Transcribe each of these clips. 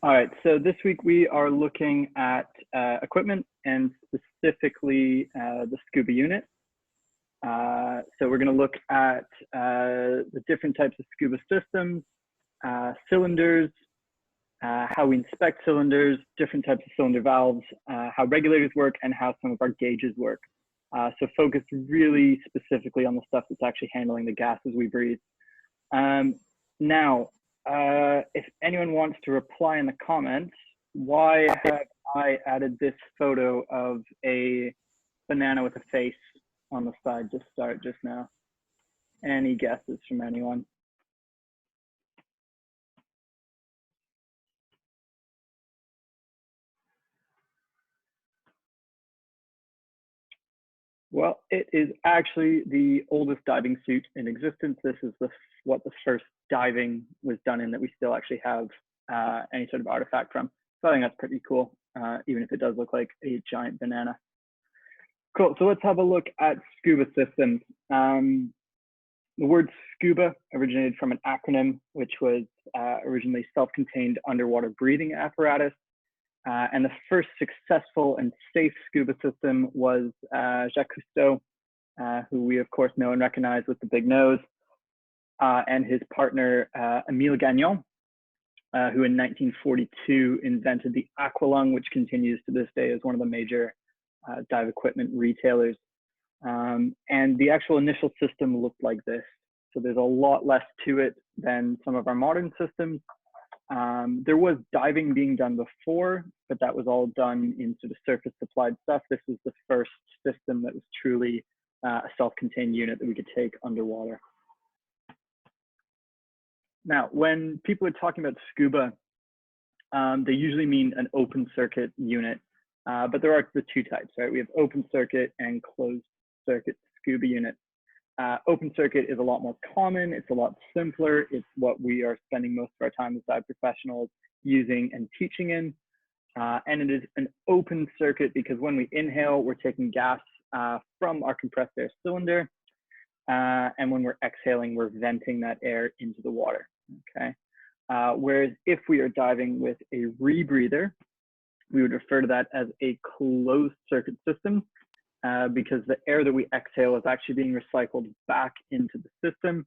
All right, so this week we are looking at equipment and specifically the Scuba unit. So we're going to look at the different types of Scuba systems, cylinders, how we inspect cylinders, different types of cylinder valves, how regulators work, and how some of our gauges work. So focus really specifically on the stuff that's actually handling the gases we breathe. Now, if anyone wants to reply in the comments, why have I added this photo of a banana with a face on the side to start just now? Any guesses from anyone? Well, it is actually the oldest diving suit in existence. This is what the first diving was done in that we still actually have any sort of artifact from. So I think that's pretty cool, even if it does look like a giant banana. Cool, so let's have a look at Scuba systems. The word Scuba originated from an acronym, which was originally self-contained underwater breathing apparatus. And the first successful and safe Scuba system was Jacques Cousteau, who we of course know and recognize with the big nose, and his partner Émile Gagnon, who in 1942 invented the aqualung, which continues to this day as one of the major dive equipment retailers. And the actual initial system looked like this. So there's a lot less to it than some of our modern systems. There was diving being done before, but that was all done in sort of surface supplied stuff. This was the first system that was truly a self-contained unit that we could take underwater. Now, when people are talking about Scuba, they usually mean an open circuit unit, but there are the two types, right? We have open circuit and closed circuit Scuba units. Open circuit is a lot more common. It's a lot simpler. It's what we are spending most of our time as dive professionals using and teaching in. And it is an open circuit because when we inhale, we're taking gas from our compressed air cylinder. And when we're exhaling, we're venting that air into the water, okay? Whereas if we are diving with a rebreather, we would refer to that as a closed circuit system. Because the air that we exhale is actually being recycled back into the system.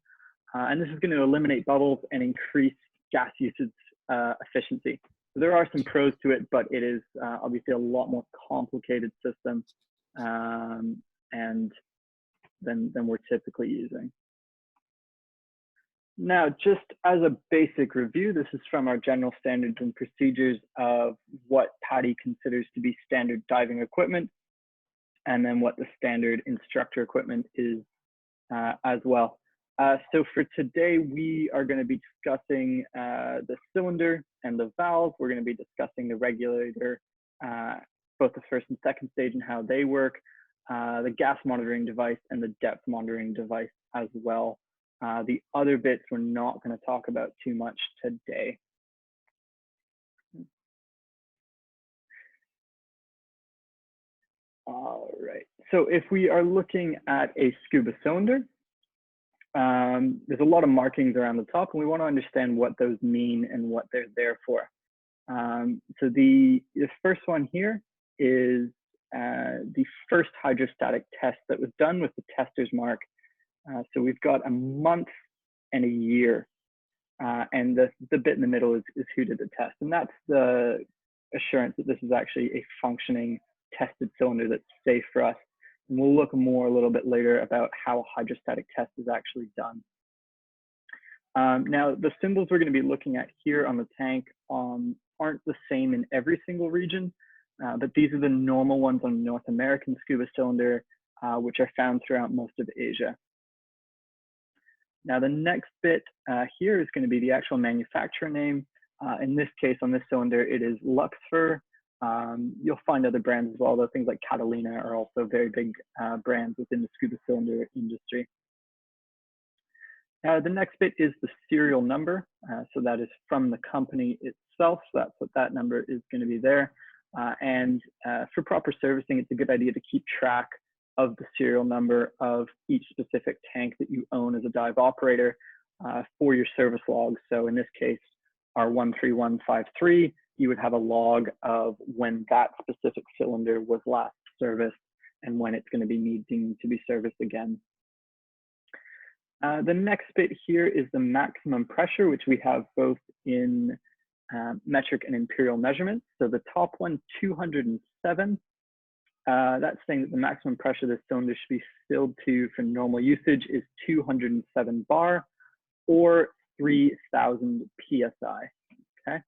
And this is going to eliminate bubbles and increase gas usage efficiency. So there are some pros to it, but it is obviously a lot more complicated system and than we're typically using. Now, just as a basic review, this is from our general standards and procedures of what PADI considers to be standard diving equipment, and then what the standard instructor equipment is as well. So for today, we are going to be discussing the cylinder and the valve. We're going to be discussing the regulator, both the first and second stage and how they work, the gas monitoring device and the depth monitoring device as well. The other bits we're not going to talk about too much today. All right, so if we are looking at a Scuba cylinder, there's a lot of markings around the top and we want to understand what those mean and what they're there for. So the first one here is the first hydrostatic test that was done with the tester's mark. So we've got a month and a year, and the bit in the middle is who did the test. And that's the assurance that this is actually a functioning tested cylinder that's safe for us. And we'll look more a little bit later about how hydrostatic test is actually done. Now, the symbols we're going to be looking at here on the tank aren't the same in every single region, but these are the normal ones on North American Scuba cylinder, which are found throughout most of Asia. Now, the next bit here is going to be the actual manufacturer name. In this case, on this cylinder, it is Luxfer. You'll find other brands as well, though things like Catalina are also very big brands within the Scuba cylinder industry. The next bit is the serial number. So that is from the company itself. So that's what that number is going to be there. And for proper servicing, it's a good idea to keep track of the serial number of each specific tank that you own as a dive operator for your service logs. So in this case, our 13153 you would have a log of when that specific cylinder was last serviced and when it's going to be needing to be serviced again. The next bit here is the maximum pressure, which we have both in metric and imperial measurements. So the top one, 207, that's saying that the maximum pressure this cylinder should be filled to for normal usage is 207 bar or 3,000 PSI, okay?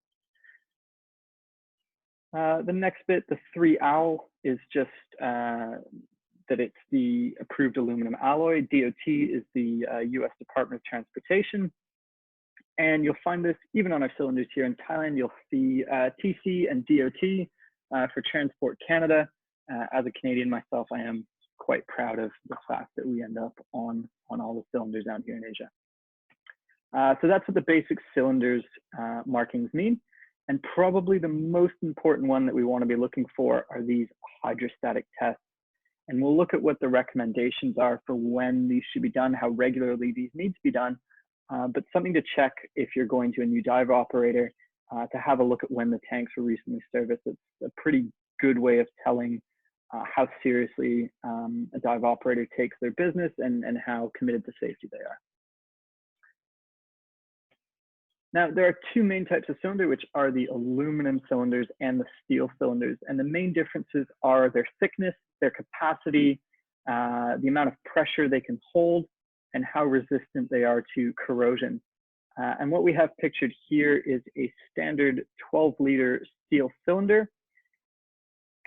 The next bit, the 3Al, is just that it's the approved aluminum alloy. DOT is the US Department of Transportation. And you'll find this even on our cylinders here in Thailand. You'll see TC and DOT for Transport Canada. As a Canadian myself, I am quite proud of the fact that we end up on all the cylinders down here in Asia. So that's what the basic cylinders markings mean. And probably the most important one that we want to be looking for are these hydrostatic tests. And we'll look at what the recommendations are for when these should be done, how regularly these need to be done, but something to check if you're going to a new dive operator to have a look at when the tanks were recently serviced. It's a pretty good way of telling how seriously a dive operator takes their business and how committed to safety they are. Now, there are two main types of cylinder, which are the aluminum cylinders and the steel cylinders. And the main differences are their thickness, their capacity, the amount of pressure they can hold, and how resistant they are to corrosion. And what we have pictured here is a standard 12-liter steel cylinder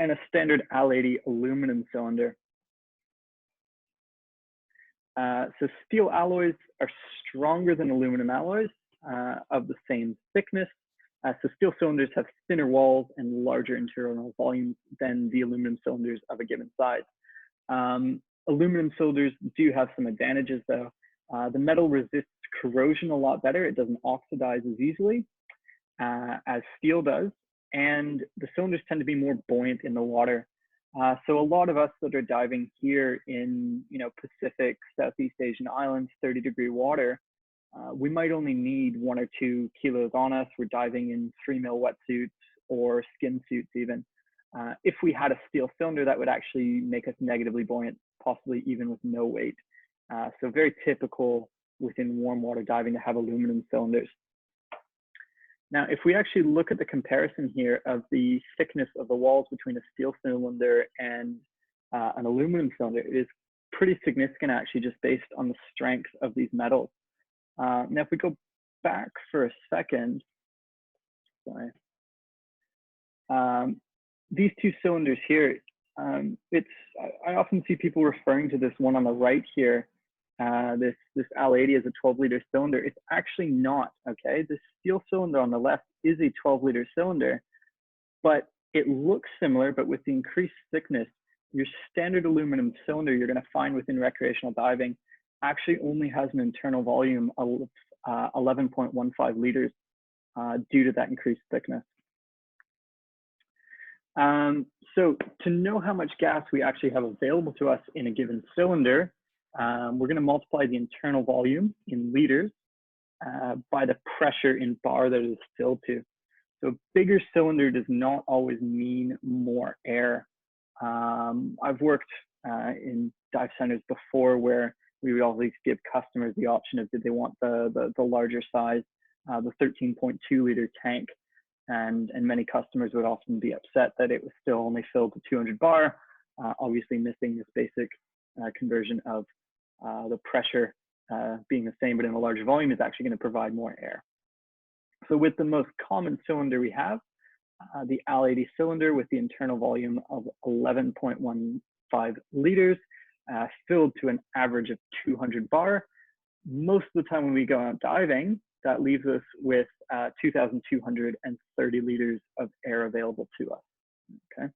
and a standard Al-80 aluminum cylinder. So steel alloys are stronger than aluminum alloys of the same thickness. So steel cylinders have thinner walls and larger internal volumes than the aluminum cylinders of a given size. Aluminum cylinders do have some advantages though. The metal resists corrosion a lot better. It doesn't oxidize as easily as steel does. And the cylinders tend to be more buoyant in the water. So a lot of us that are diving here in Pacific, Southeast Asian islands, 30-degree water, we might only need 1 or 2 kilos on us. We're diving in 3-mil wetsuits or skin suits even. If we had a steel cylinder, that would actually make us negatively buoyant, possibly even with no weight. So very typical within warm water diving to have aluminum cylinders. Now, if we actually look at the comparison here of the thickness of the walls between a steel cylinder and an aluminum cylinder, it is pretty significant actually just based on the strength of these metals. Now, if we go back for a second, sorry, these two cylinders here, I often see people referring to this one on the right here, this Al-80 as a 12-liter cylinder. It's actually not, okay? The steel cylinder on the left is a 12-liter cylinder, but it looks similar, but with the increased thickness, your standard aluminum cylinder you're gonna find within recreational diving actually only has an internal volume of 11.15 liters due to that increased thickness. So to know how much gas we actually have available to us in a given cylinder, we're going to multiply the internal volume in liters by the pressure in bar that it is filled to. So bigger cylinder does not always mean more air. I've worked in dive centers before where we would always give customers the option of did they want the larger size, the 13.2 liter tank. And many customers would often be upset that it was still only filled to 200 bar, obviously missing this basic conversion of the pressure being the same, but in a larger volume is actually going to provide more air. So with the most common cylinder we have, the Al-80 cylinder with the internal volume of 11.15 liters, filled to an average of 200 bar. Most of the time when we go out diving, that leaves us with 2,230 liters of air available to us, okay?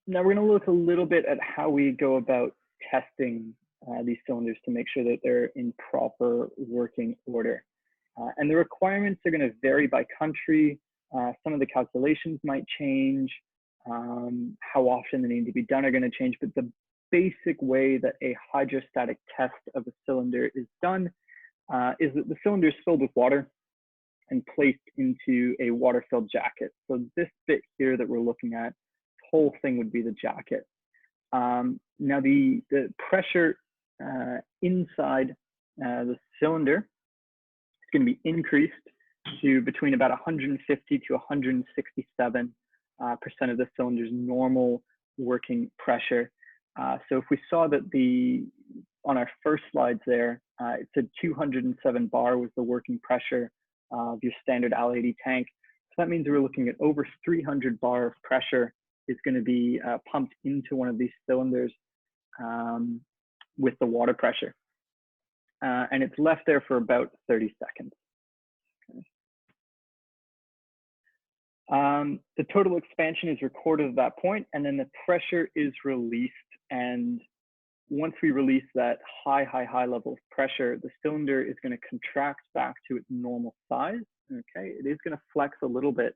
Now we're gonna look a little bit at how we go about testing these cylinders to make sure that they're in proper working order. And the requirements are gonna vary by country. Some of the calculations might change. How often they need to be done are gonna change, but the basic way that a hydrostatic test of a cylinder is done is that the cylinder is filled with water and placed into a water-filled jacket. So this bit here that we're looking at, this whole thing would be the jacket. Now the pressure inside the cylinder is going to be increased to between about 150 to 167% of the cylinder's normal working pressure. So if we saw that on our first slides there, it said 207 bar was the working pressure of your standard L80 tank. So that means we're looking at over 300 bar of pressure is going to be pumped into one of these cylinders with the water pressure. And it's left there for about 30 seconds. Okay. The total expansion is recorded at that point, and then the pressure is released. And once we release that high level of pressure, the cylinder is going to contract back to its normal size. Okay, it is going to flex a little bit,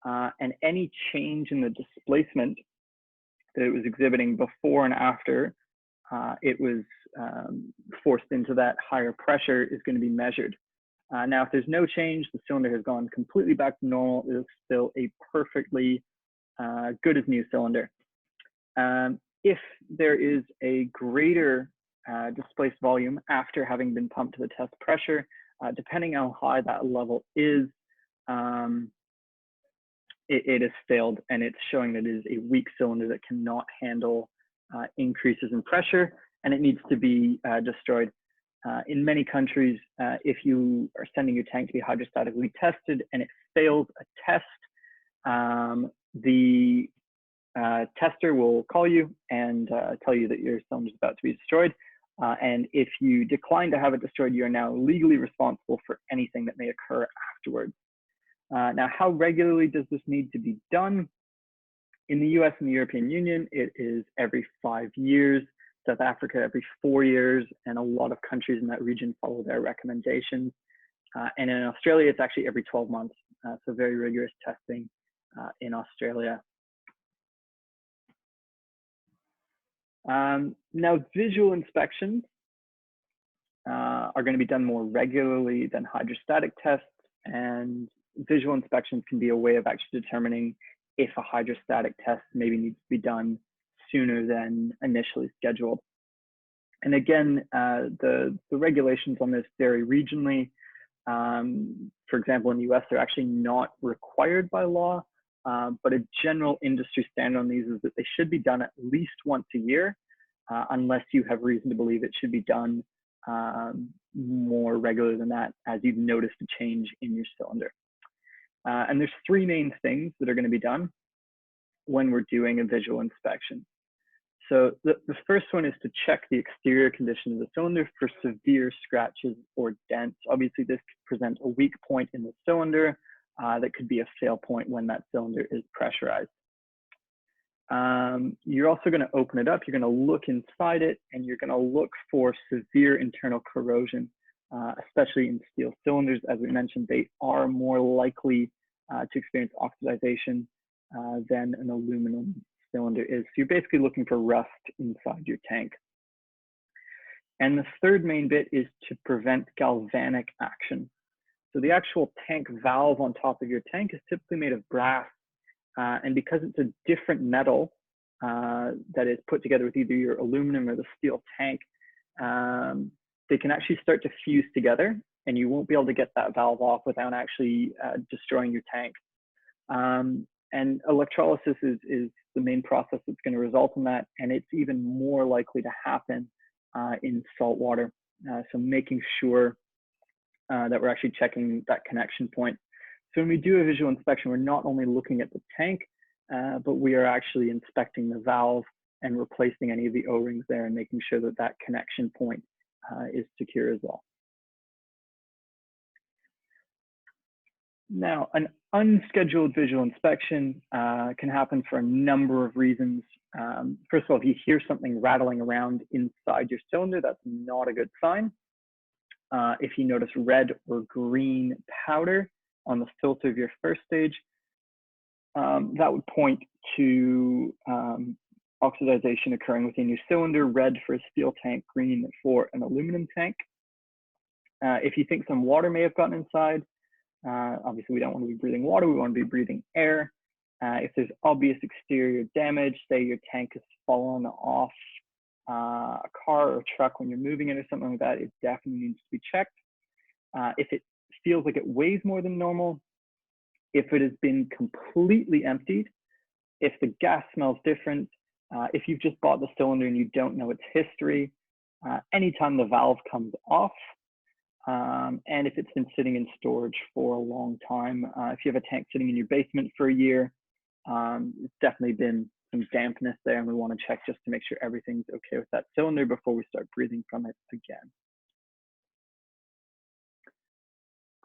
and any change in the displacement that it was exhibiting before and after it was forced into that higher pressure is going to be measured. Now, if there's no change, the cylinder has gone completely back to normal. It is still a perfectly good as new cylinder. If there is a greater displaced volume after having been pumped to the test pressure, depending how high that level is, it has failed, and it's showing that it is a weak cylinder that cannot handle increases in pressure, and it needs to be destroyed. In many countries, if you are sending your tank to be hydrostatically tested and it fails a test, the tester will call you and tell you that your cylinder is about to be destroyed. And if you decline to have it destroyed, you are now legally responsible for anything that may occur afterwards. Now, how regularly does this need to be done? In the US and the European Union, it is every 5 years. South Africa every 4 years, and a lot of countries in that region follow their recommendations. And in Australia, it's actually every 12 months. So very rigorous testing in Australia. Now, visual inspections are going to be done more regularly than hydrostatic tests, and visual inspections can be a way of actually determining if a hydrostatic test maybe needs to be done sooner than initially scheduled. And again, the regulations on this vary regionally. For example, in the US, they're actually not required by law, but a general industry standard on these is that they should be done at least once a year, unless you have reason to believe it should be done more regular than that, as you've noticed a change in your cylinder. And there's three main things that are going to be done when we're doing a visual inspection. So the first one is to check the exterior condition of the cylinder for severe scratches or dents. Obviously, this could present a weak point in the cylinder that could be a fail point when that cylinder is pressurized. You're also going to open it up. You're going to look inside it, and you're going to look for severe internal corrosion, especially in steel cylinders. As we mentioned, they are more likely to experience oxidization than an aluminum cylinder is. So you're basically looking for rust inside your tank. And the third main bit is to prevent galvanic action. So the actual tank valve on top of your tank is typically made of brass. And because it's a different metal that is put together with either your aluminum or the steel tank, they can actually start to fuse together, and you won't be able to get that valve off without actually destroying your tank. And electrolysis is the main process that's going to result in that, and it's even more likely to happen in salt water. So making sure that we're actually checking that connection point. So when we do a visual inspection, we're not only looking at the tank, but we are actually inspecting the valve and replacing any of the O-rings there and making sure that that connection point is secure as well. Now, an unscheduled visual inspection can happen for a number of reasons. First of all, if you hear something rattling around inside your cylinder, that's not a good sign. If you notice red or green powder on the filter of your first stage, that would point to oxidization occurring within your cylinder. Red for a steel tank, green for an aluminum tank. If you think some water may have gotten inside, obviously we don't want to be breathing water, we want to be breathing air. If there's obvious exterior damage, say your tank has fallen off a car or a truck when you're moving it or something like that, it definitely needs to be checked. If it feels like it weighs more than normal, if it has been completely emptied, if the gas smells different, if you've just bought the cylinder and you don't know its history, anytime the valve comes off, and if it's been sitting in storage for a long time, if you have a tank sitting in your basement for a year, it's definitely been some dampness there, and we want to check just to make sure everything's okay with that cylinder before we start breathing from it again.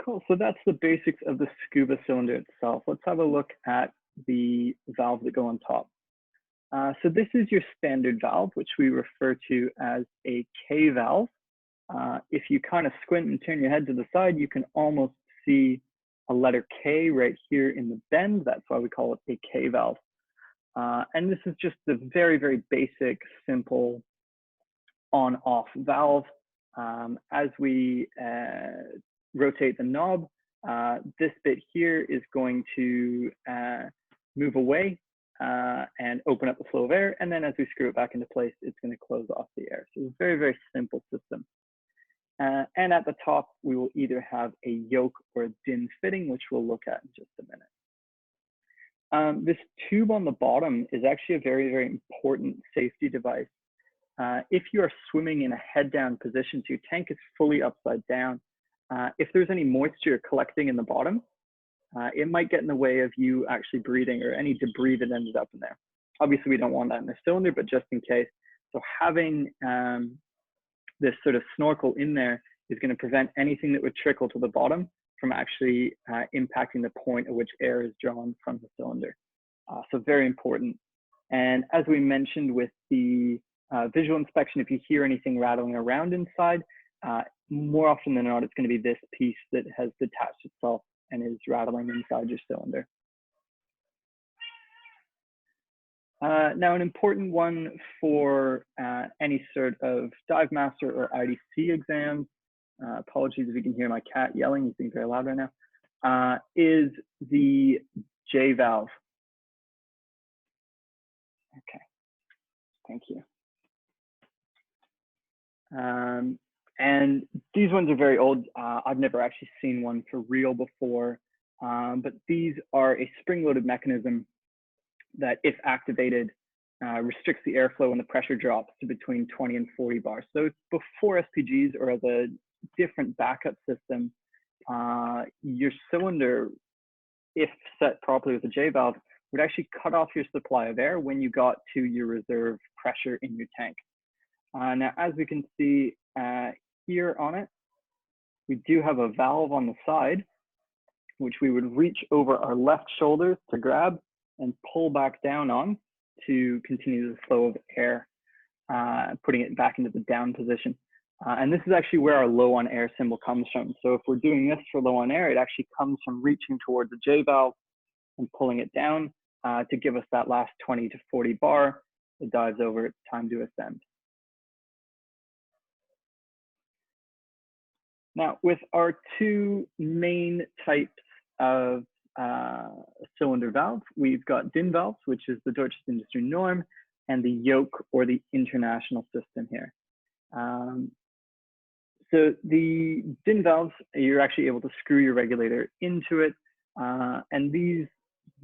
Cool, so that's the basics of the Scuba cylinder itself. Let's have a look at the valves that go on top. So this is your standard valve, which we refer to as a K valve. If you kind of squint and turn your head to the side, you can almost see a letter K right here in the bend. That's why we call it a K valve. And this is just the very, very basic, simple on-off valve. As we rotate the knob, this bit here is going to move away and open up the flow of air. And then as we screw it back into place, it's going to close off the air. So it's a very, very simple system. And at the top, we will either have a yoke or a DIN fitting, which we'll look at in just a minute. This tube on the bottom is actually a very, very important safety device. If you are swimming in a head down position, so your tank is fully upside down, if there's any moisture collecting in the bottom, it might get in the way of you actually breathing or any debris that ended up in there. Obviously, we don't want that in the cylinder, but just in case. So having this sort of snorkel in there is going to prevent anything that would trickle to the bottom from actually impacting the point at which air is drawn from the cylinder. So very important. And as we mentioned with the visual inspection, if you hear anything rattling around inside, more often than not, it's going to be this piece that has detached itself and is rattling inside your cylinder. Now, an important one for any sort of Divemaster or IDC exams, apologies if you can hear my cat yelling, he's being very loud right now, is the J valve. Okay, thank you. And these ones are very old. I've never actually seen one for real before, but these are a spring-loaded mechanism that, if activated, restricts the airflow when the pressure drops to between 20 and 40 bars. So before SPGs or as a different backup system, your cylinder, if set properly with a J valve, would actually cut off your supply of air when you got to your reserve pressure in your tank. Now, as we can see here on it, we do have a valve on the side, which we would reach over our left shoulders to grab and pull back down on to continue the flow of air, putting it back into the down position. And this is actually where our low on air symbol comes from. So if we're doing this for low on air, it actually comes from reaching towards the J valve and pulling it down to give us that last 20 to 40 bar. It dives over, it's time to ascend. Now, with our two main types of cylinder valve, we've got DIN valves, which is the Deutsches industry norm, and the yoke or the international system here. So the DIN valves, you're actually able to screw your regulator into it, and these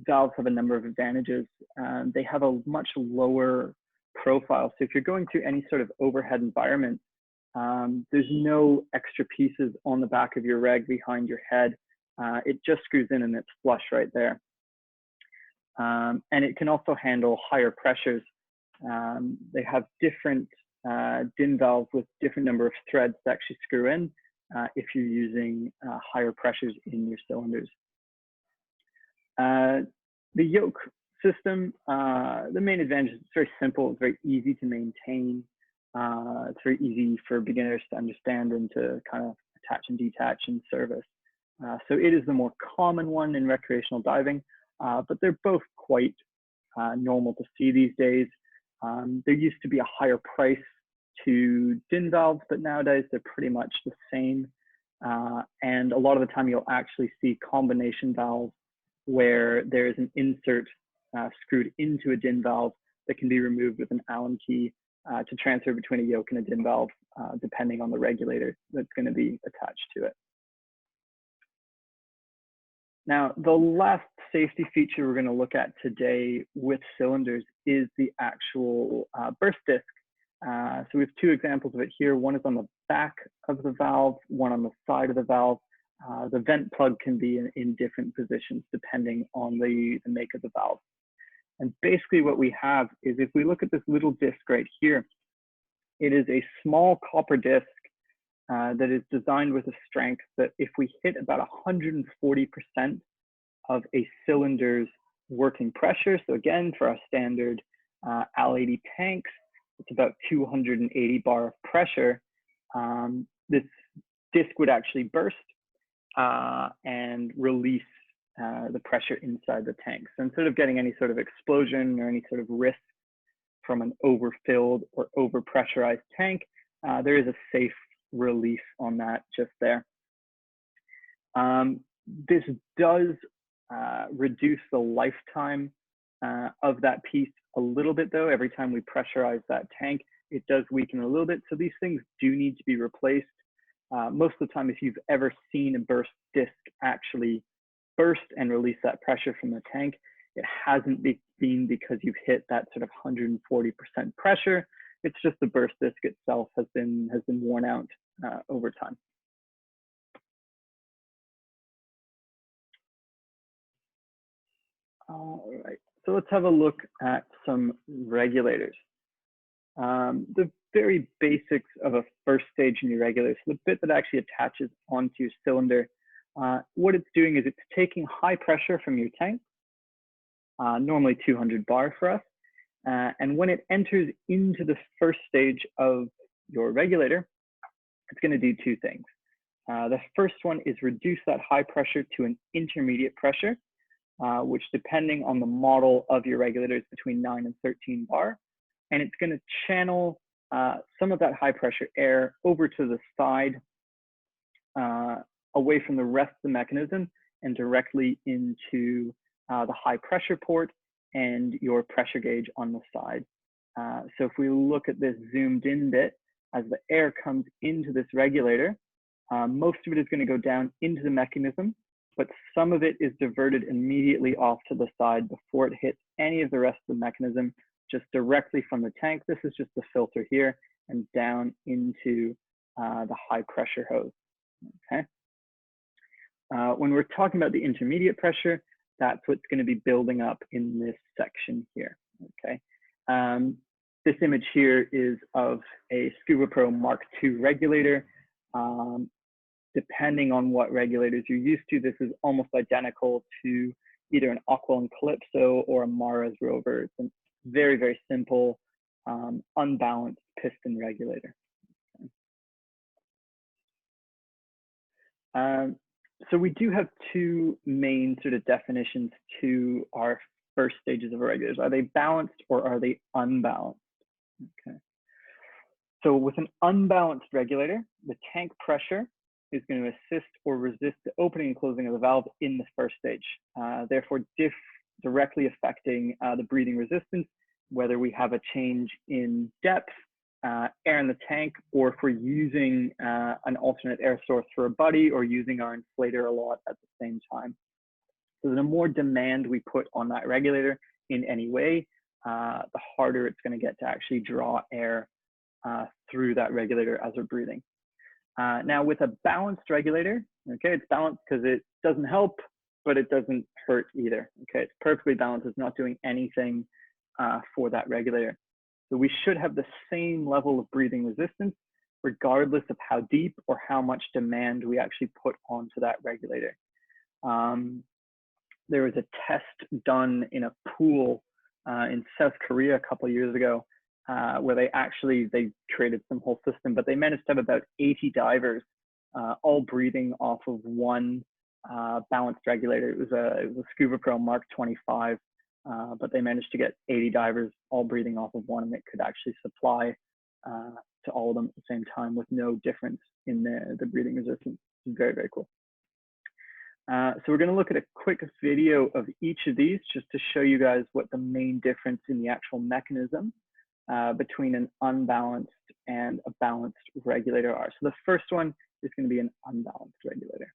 valves have a number of advantages. They have a much lower profile, so if you're going through any sort of overhead environment, there's no extra pieces on the back of your reg behind your head. It just screws in and it's flush right there. And it can also handle higher pressures. They have different DIN valves with different number of threads to actually screw in if you're using higher pressures in your cylinders. The yoke system, the main advantage is it's very simple, it's very easy to maintain. It's very easy for beginners to understand and to kind of attach and detach and service. So it is the more common one in recreational diving, but they're both quite normal to see these days. There used to be a higher price to DIN valves, but nowadays they're pretty much the same. And a lot of the time you'll actually see combination valves where there is an insert screwed into a DIN valve that can be removed with an Allen key to transfer between a yoke and a DIN valve, depending on the regulator that's going to be attached to it. Now, the last safety feature we're going to look at today with cylinders is the actual burst disc. So we have two examples of it here. One is on the back of the valve, one on the side of the valve. The vent plug can be in different positions depending on the make of the valve. And basically what we have is, if we look at this little disc right here, it is a small copper disc that is designed with a strength that if we hit about 140% of a cylinder's working pressure, so again, for our standard AL80 tanks, it's about 280 bar of pressure, this disc would actually burst and release the pressure inside the tank. So instead of getting any sort of explosion or any sort of risk from an overfilled or overpressurized tank, there is a safe release on that just there. This does reduce the lifetime of that piece a little bit though. Every time we pressurize that tank, it does weaken a little bit. So these things do need to be replaced. Most of the time, if you've ever seen a burst disc actually burst and release that pressure from the tank, it hasn't been because you've hit that sort of 140% pressure. It's just the burst disc itself has been worn out over time. All right, so let's have a look at some regulators. The very basics of a first stage in your regulator, so the bit that actually attaches onto your cylinder, what it's doing is it's taking high pressure from your tank, normally 200 bar for us, and when it enters into the first stage of your regulator, it's going to do two things. The first one is reduce that high pressure to an intermediate pressure, which depending on the model of your regulator is between 9 and 13 bar. And it's going to channel some of that high pressure air over to the side, away from the rest of the mechanism and directly into the high pressure port and your pressure gauge on the side. So if we look at this zoomed in bit, as the air comes into this regulator, most of it is going to go down into the mechanism, but some of it is diverted immediately off to the side before it hits any of the rest of the mechanism, just directly from the tank. This is just the filter here and down into the high pressure hose, okay? When we're talking about the intermediate pressure, that's what's going to be building up in this section here, okay? This image here is of a Scuba Pro Mark II regulator. Depending on what regulators you're used to, this is almost identical to either an Aqualung Calypso or a Mara's Rover. It's a very, very simple, unbalanced piston regulator. So we do have two main sort of definitions to our first stages of our regulators. Are they balanced or are they unbalanced? Okay. So with an unbalanced regulator, the tank pressure is going to assist or resist the opening and closing of the valve in the first stage, therefore directly affecting the breathing resistance, whether we have a change in depth, air in the tank, or if we're using an alternate air source for a buddy or using our inflator a lot at the same time. So the more demand we put on that regulator in any way, the harder it's going to get to actually draw air through that regulator as we're breathing. Now with a balanced regulator, okay, it's balanced because it doesn't help, but it doesn't hurt either. Okay, it's perfectly balanced. It's not doing anything for that regulator. So we should have the same level of breathing resistance, regardless of how deep or how much demand we actually put onto that regulator. There was a test done in a pool in South Korea a couple of years ago, where they created some whole system, but they managed to have about 80 divers all breathing off of one balanced regulator. It was a Scuba Pro Mark 25, but they managed to get 80 divers all breathing off of one, and it could actually supply to all of them at the same time with no difference in the breathing resistance. Very, very cool. So we're going to look at a quick video of each of these just to show you guys what the main difference in the actual mechanism between an unbalanced and a balanced regulator are. So the first one is going to be an unbalanced regulator.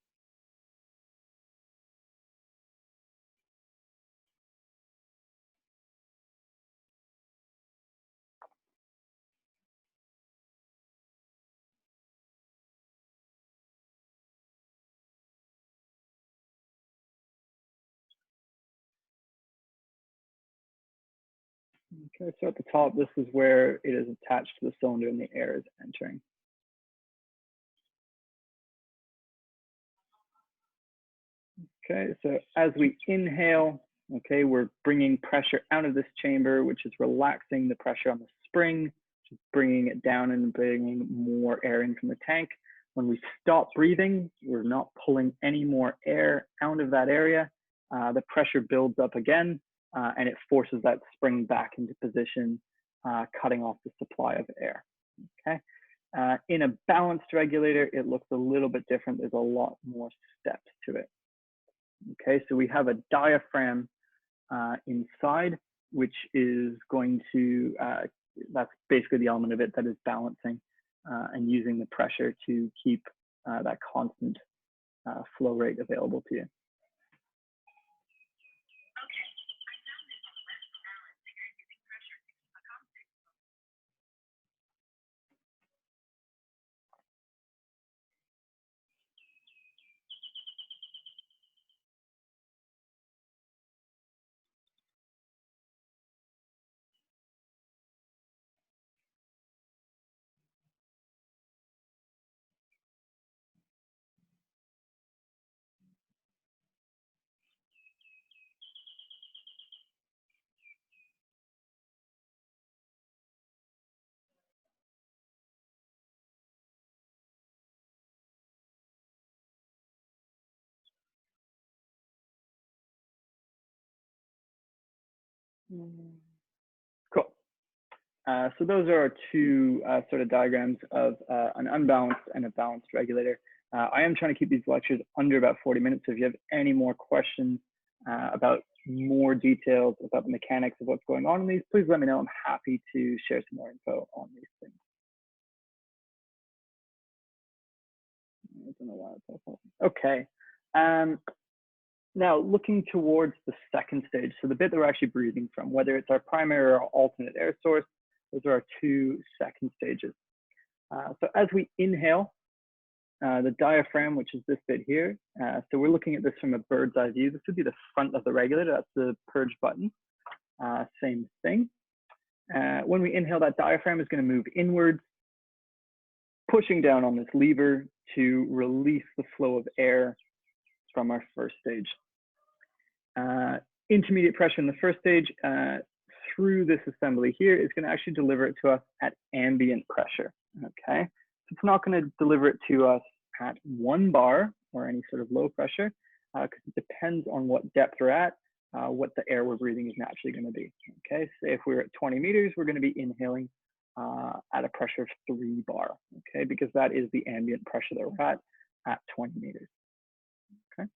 Okay, so at the top, this is where it is attached to the cylinder and the air is entering. Okay, so as we inhale, okay, we're bringing pressure out of this chamber, which is relaxing the pressure on the spring, just bringing it down and bringing more air in from the tank. When we stop breathing, we're not pulling any more air out of that area. The pressure builds up again, and it forces that spring back into position, cutting off the supply of air. Okay. In a balanced regulator, it looks a little bit different. There's a lot more steps to it. Okay, so we have a diaphragm inside, which is going to, that's basically the element of it that is balancing and using the pressure to keep that constant flow rate available to you. Cool. So those are our two sort of diagrams of an unbalanced and a balanced regulator. I am trying to keep these lectures under about 40 minutes. So if you have any more questions about more details about the mechanics of what's going on in these, please let me know. I'm happy to share some more info on these things. I don't know why it's awful. Okay. Now, looking towards the second stage, so the bit that we're actually breathing from, whether it's our primary or alternate air source, those are our two second stages. So as we inhale, the diaphragm, which is this bit here, so we're looking at this from a bird's eye view. This would be the front of the regulator. That's the purge button. Same thing. When we inhale, that diaphragm is going to move inwards, pushing down on this lever to release the flow of air from our first stage. Intermediate pressure in the first stage through this assembly here is going to actually deliver it to us at ambient pressure. Okay, so it's not going to deliver it to us at 1 bar or any sort of low pressure because it depends on what depth we're at, what the air we're breathing is naturally going to be. Okay, so if we're at 20 meters, we're going to be inhaling at a pressure of 3 bar. Okay, because that is the ambient pressure that we're at 20 meters. Okay.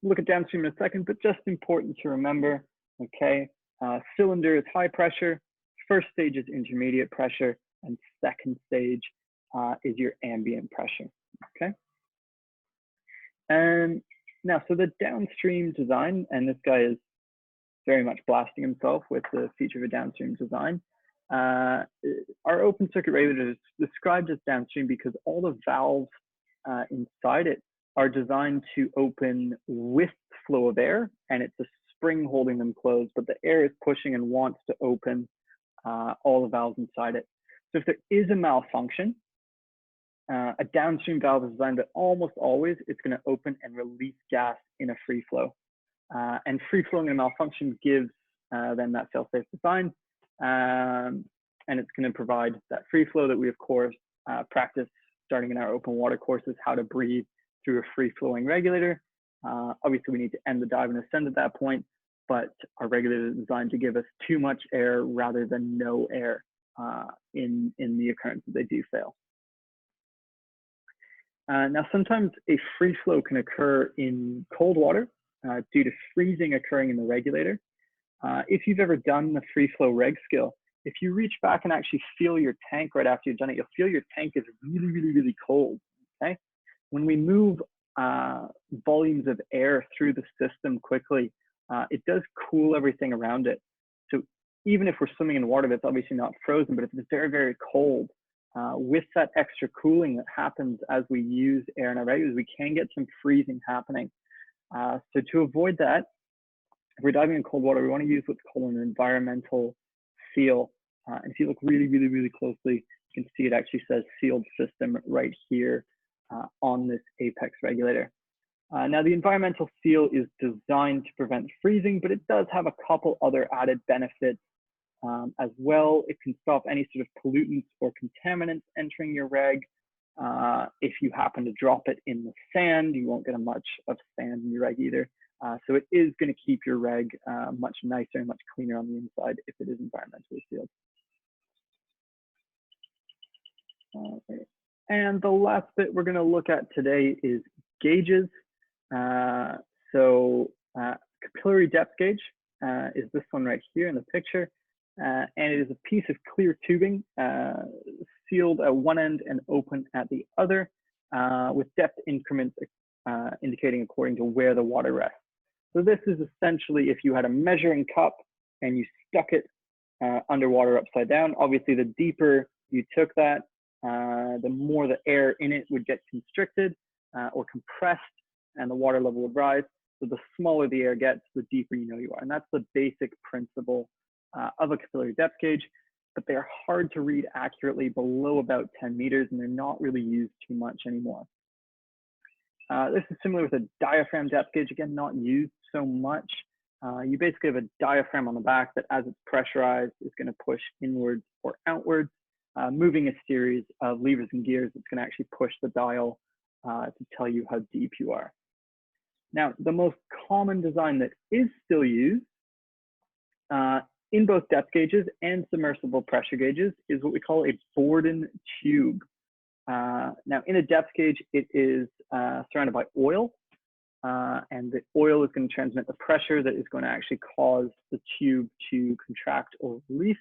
Look at downstream in a second, but just important to remember, okay, cylinder is high pressure, first stage is intermediate pressure, and second stage is your ambient pressure, okay? And now, so the downstream design, and this guy is very much blasting himself with the feature of a downstream design. Our open circuit regulator is described as downstream because all the valves inside it are designed to open with flow of air, and it's a spring holding them closed, but the air is pushing and wants to open all the valves inside it. So if there is a malfunction, a downstream valve is designed that almost always it's going to open and release gas in a free flow. And free flowing in a malfunction gives then that fail-safe design, and it's going to provide that free flow that we, of course, practice starting in our open water courses, how to breathe through a free-flowing regulator. Obviously, we need to end the dive and ascend at that point, but our regulator is designed to give us too much air rather than no air in the occurrence that they do fail. Now, sometimes a free flow can occur in cold water due to freezing occurring in the regulator. If you've ever done the free flow reg skill, if you reach back and actually feel your tank right after you've done it, you'll feel your tank is really, really, really cold, okay? When we move volumes of air through the system quickly, it does cool everything around it. So even if we're swimming in water that's obviously not frozen, but if it's very, very cold, with that extra cooling that happens as we use air in our regulators, we can get some freezing happening. So to avoid that, if we're diving in cold water, we want to use what's called an environmental seal. And if you look really, really, really closely, you can see it actually says sealed system right here on this apex regulator. Now, the environmental seal is designed to prevent freezing, but it does have a couple other added benefits as well. It can stop any sort of pollutants or contaminants entering your reg. If you happen to drop it in the sand, you won't get much of sand in your reg either. So it is going to keep your reg much nicer and much cleaner on the inside if it is environmentally sealed. Okay. And the last bit we're going to look at today is gauges. Capillary depth gauge is this one right here in the picture. And it is a piece of clear tubing sealed at one end and open at the other with depth increments indicating according to where the water rests. So this is essentially if you had a measuring cup and you stuck it underwater upside down. Obviously, the deeper you took that, the more the air in it would get constricted or compressed and the water level would rise. So the smaller the air gets, the deeper you know you are. And that's the basic principle of a capillary depth gauge, but they're hard to read accurately below about 10 meters, and they're not really used too much anymore. This is similar with a diaphragm depth gauge, again, not used so much. You basically have a diaphragm on the back that as it's pressurized is going to push inwards or outwards, moving a series of levers and gears that's going to actually push the dial to tell you how deep you are. Now, the most common design that is still used in both depth gauges and submersible pressure gauges is what we call a Bourdon tube. Now, in a depth gauge, it is surrounded by oil, and the oil is going to transmit the pressure that is going to actually cause the tube to contract or release.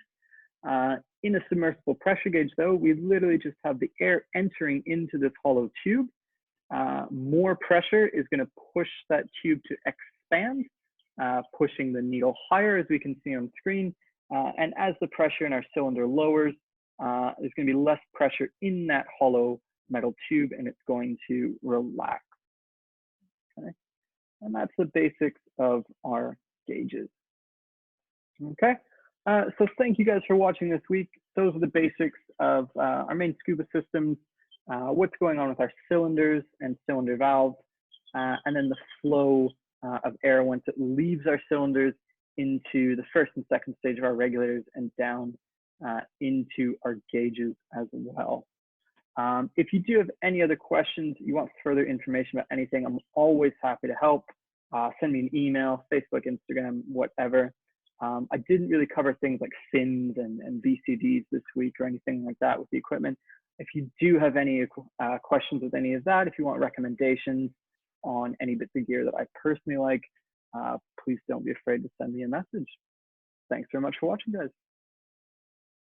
In a submersible pressure gauge, though, we literally just have the air entering into this hollow tube. More pressure is going to push that tube to expand, pushing the needle higher, as we can see on screen. And as the pressure in our cylinder lowers, there's going to be less pressure in that hollow metal tube, and it's going to relax. Okay, and that's the basics of our gauges. Okay, so thank you guys for watching this week. Those are the basics of our main scuba systems, what's going on with our cylinders and cylinder valves, and then the flow of air once it leaves our cylinders into the first and second stage of our regulators and down into our gauges as well. If you do have any other questions, you want further information about anything, I'm always happy to help. Send me an email, Facebook, Instagram, whatever. I didn't really cover things like fins and VCDs this week or anything like that with the equipment. If you do have any questions with any of that, if you want recommendations on any bits of gear that I personally like, please don't be afraid to send me a message. Thanks very much for watching, guys.